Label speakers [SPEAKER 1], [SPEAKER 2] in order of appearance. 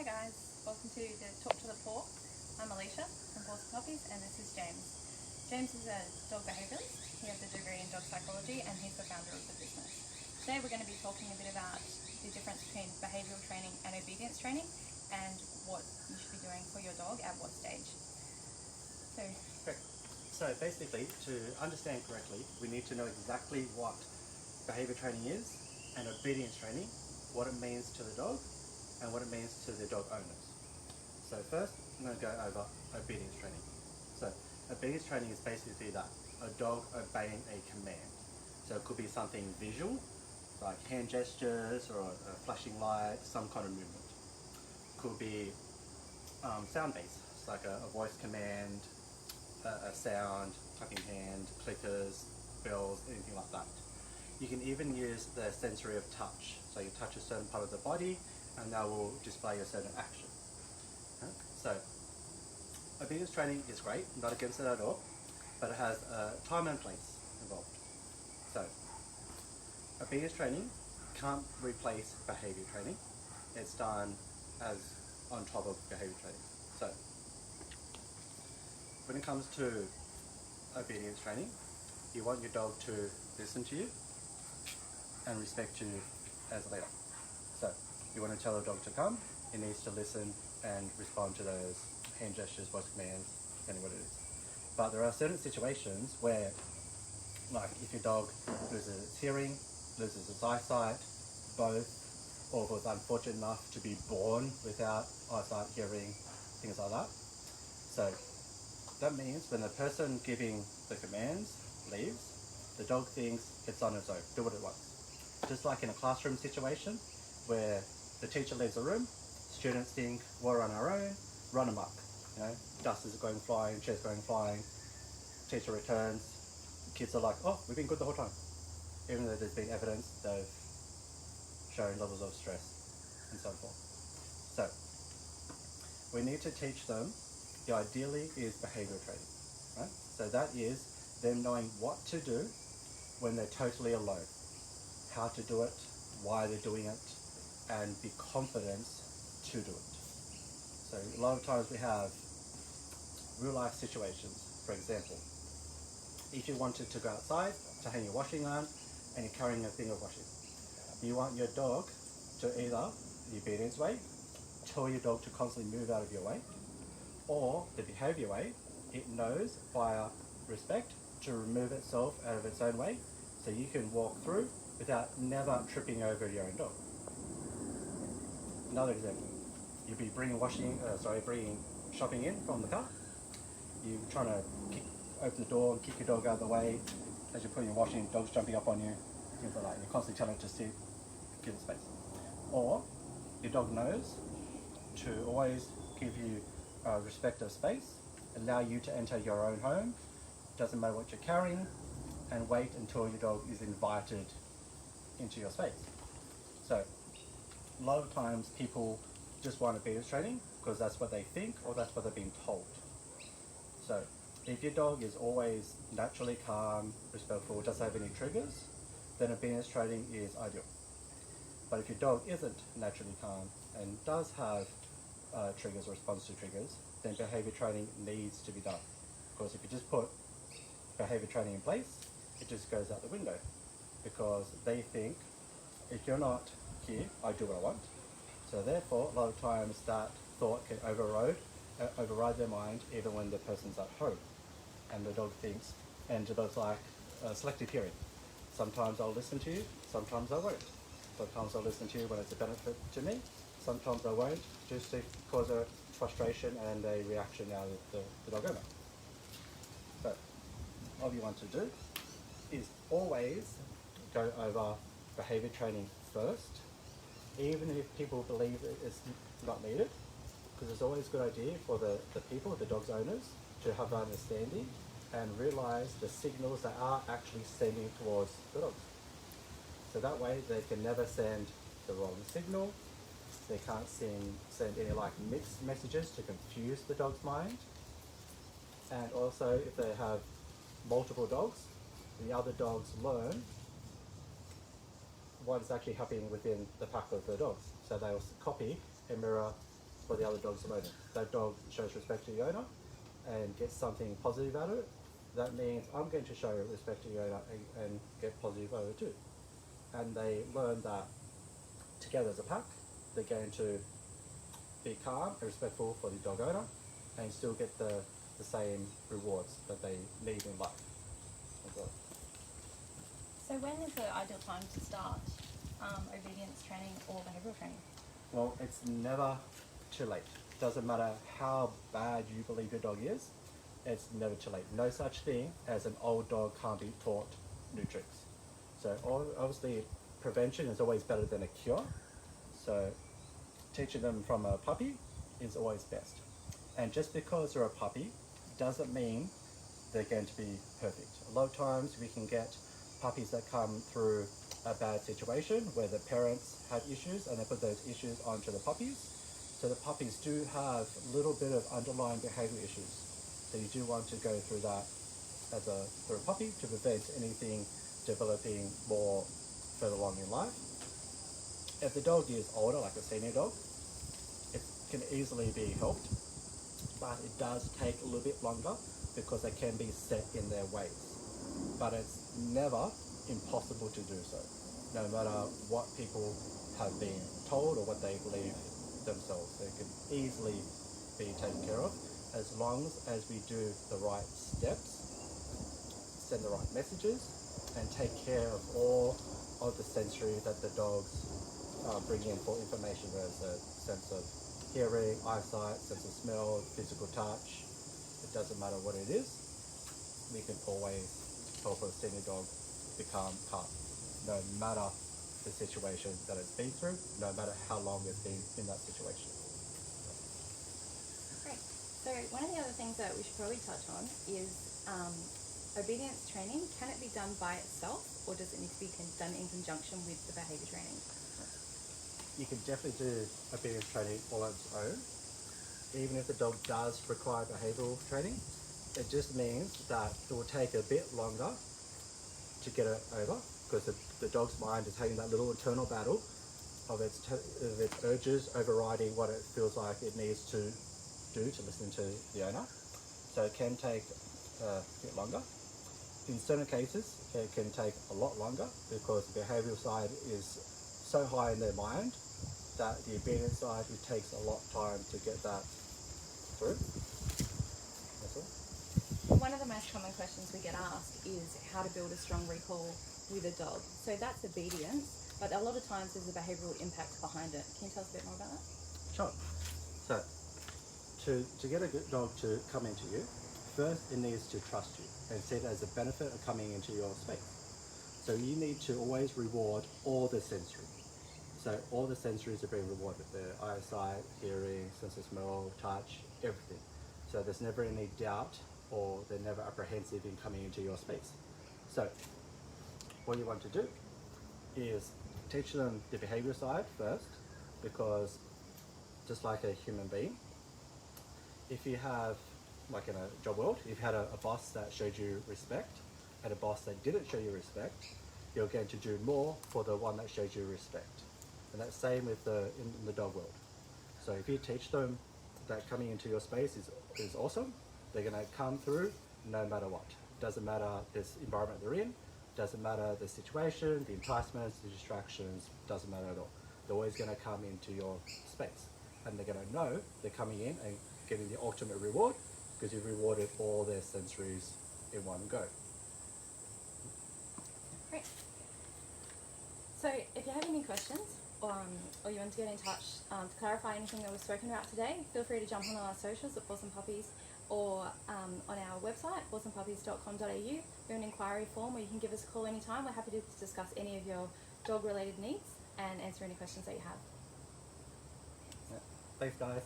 [SPEAKER 1] guys, welcome to the Talk to the Paw. I'm Alicia from Pawsome Puppies and this is James. James is a dog behaviourist. He has a degree in dog psychology and he's the founder of the business. Today we're going to be talking a bit about the difference between behavioural training and obedience training and what you should be doing for your dog at what stage.
[SPEAKER 2] So basically, to understand correctly, we need to know exactly what behaviour training is and obedience training, what it means to the dog and what it means to the dog owners. So first, I'm going to go over obedience training. So obedience training is basically that, a dog obeying a command. So it could be something visual, like hand gestures or a flashing light, some kind of movement. Could be sound-based, like a voice command, a sound, clapping hand, clickers, bells, anything like that. You can even use the sensory of touch. So you touch a certain part of the body and that will display a certain action. So obedience training is great, I'm not against it at all, but it has a time and place involved. So obedience training can't replace behaviour training. It's done as on top of behaviour training. So when it comes to obedience training, you want your dog to listen to you and respect you as a leader. So you want to tell the dog to come, it needs to listen and respond to those hand gestures, voice commands, depending what it is. But there are certain situations where, like if your dog loses its hearing, loses its eyesight, both, or was unfortunate enough to be born without eyesight, hearing, things like that. So that means when the person giving the commands leaves, the dog thinks it's on its own, do what it wants. Just like in a classroom situation where the teacher leaves the room, students think we're on our own, run amok. You know, dust is going flying, chairs going flying, teacher returns, kids are like, oh, we've been good the whole time. Even though there's been evidence they've shown levels of stress and so forth. So we need to teach them, the ideally is behavioural training, right? So that is them knowing what to do when they're totally alone, how to do it, why they're doing it, and be confident to do it. So a lot of times we have real life situations. For example, if you wanted to go outside to hang your washing on and you're carrying a thing of washing, you want your dog to either, the obedience way, tell your dog to constantly move out of your way, or the behaviour way, it knows via respect to remove itself out of its own way so you can walk through without never tripping over your own dog. Another example, you'd be bringing shopping in from the car. You're trying to open the door and kick your dog out of the way. As you're putting your washing, the dog's jumping up on you, things like that. You're constantly telling it to sit, give it space. Or your dog knows to always give you respect of space, allow you to enter your own home, doesn't matter what you're carrying, and wait until your dog is invited into your space. So a lot of times people just want obedience training because that's what they think or that's what they're being told. So if your dog is always naturally calm, respectful, doesn't have any triggers, then obedience training is ideal. But if your dog isn't naturally calm and does have triggers or response to triggers, then behaviour training needs to be done. Because if you just put behaviour training in place, it just goes out the window. Because they think, if you're not here, I do what I want. So therefore, a lot of times that thought can override their mind even when the person's at home. And the dog thinks, and the dog's like selective hearing. Sometimes I'll listen to you, sometimes I won't. Sometimes I'll listen to you when it's a benefit to me, sometimes I won't, just to cause a frustration and a reaction out of the dog owner. So all you want to do is always go over behaviour training first, even if people believe it's not needed, because it's always a good idea for the people, the dog's owners, to have an understanding and realise the signals they are actually sending towards the dogs. So that way they can never send the wrong signal, they can't send any like mixed messages to confuse the dog's mind. And also if they have multiple dogs, the other dogs learn what is actually happening within the pack of the dogs. So they'll copy and mirror for the other dog's learning. That dog shows respect to the owner and gets something positive out of it. That means I'm going to show respect to the owner and get positive out of it too. And they learn that together as a pack, they're going to be calm and respectful for the dog owner and still get the same rewards that they need in life.
[SPEAKER 1] So when is the ideal time to start obedience training or behavioural training?
[SPEAKER 2] Well, it's never too late. Doesn't matter how bad you believe your dog is, it's never too late. No such thing as an old dog can't be taught new tricks. So obviously prevention is always better than a cure. So teaching them from a puppy is always best. And just because they're a puppy doesn't mean they're going to be perfect. A lot of times we can get puppies that come through a bad situation where the parents have issues and they put those issues onto the puppies. So the puppies do have a little bit of underlying behavior issues. So you do want to go through that for a puppy to prevent anything developing more further along in life. If the dog is older, like a senior dog, it can easily be helped, but it does take a little bit longer because they can be set in their ways. But it's never impossible to do so, no matter what people have been told or what they believe themselves. They can easily be taken care of as long as we do the right steps, send the right messages, and take care of all of the sensory that the dogs bring in for information. There's a sense of hearing, eyesight, sense of smell, physical touch. It doesn't matter what it is. We can always help a senior dog become calm, no matter the situation that it's been through, no matter how long it's been in that situation.
[SPEAKER 1] Great. So one of the other things that we should probably touch on is obedience training. Can it be done by itself, or does it need to be done in conjunction with the behaviour training?
[SPEAKER 2] You can definitely do obedience training all on its own. Even if the dog does require behavioural training, it just means that it will take a bit longer to get it over, because the dog's mind is having that little internal battle of its urges overriding what it feels like it needs to do to listen to the owner. So it can take a bit longer. In certain cases, it can take a lot longer because the behavioural side is so high in their mind that the obedience side, it takes a lot of time to get that through. That's all.
[SPEAKER 1] One of the most common questions we get asked is how to build a strong recall with a dog. So that's obedience, but a lot of times there's a behavioural impact behind it. Can you tell us a bit more about that?
[SPEAKER 2] Sure. So to get a good dog to come into you, first it needs to trust you and see it as a benefit of coming into your space. So you need to always reward all the sensory. So all the sensories are being rewarded, the eyesight, hearing, sense of smell, touch, everything. So there's never any doubt or they're never apprehensive in coming into your space. So what you want to do is teach them the behavior side first, because just like a human being, if you have, like in a job world, if you had a boss that showed you respect and a boss that didn't show you respect, you're going to do more for the one that shows you respect. And that's same with in the dog world. So if you teach them that coming into your space is awesome, they're going to come through no matter what. Doesn't matter this environment they're in, doesn't matter the situation, the enticements, the distractions, doesn't matter at all. They're always going to come into your space. And they're going to know they're coming in and getting the ultimate reward because you've rewarded all their sensories in one go.
[SPEAKER 1] Great. So if you have any questions or you want to get in touch to clarify anything that we've spoken about today, feel free to jump on our socials at Pawsome Puppies or on our website, pawsomepuppies.com.au. We have an inquiry form where you can give us a call anytime. We're happy to discuss any of your dog-related needs and answer any questions that you have.
[SPEAKER 2] Yeah. Thanks, guys.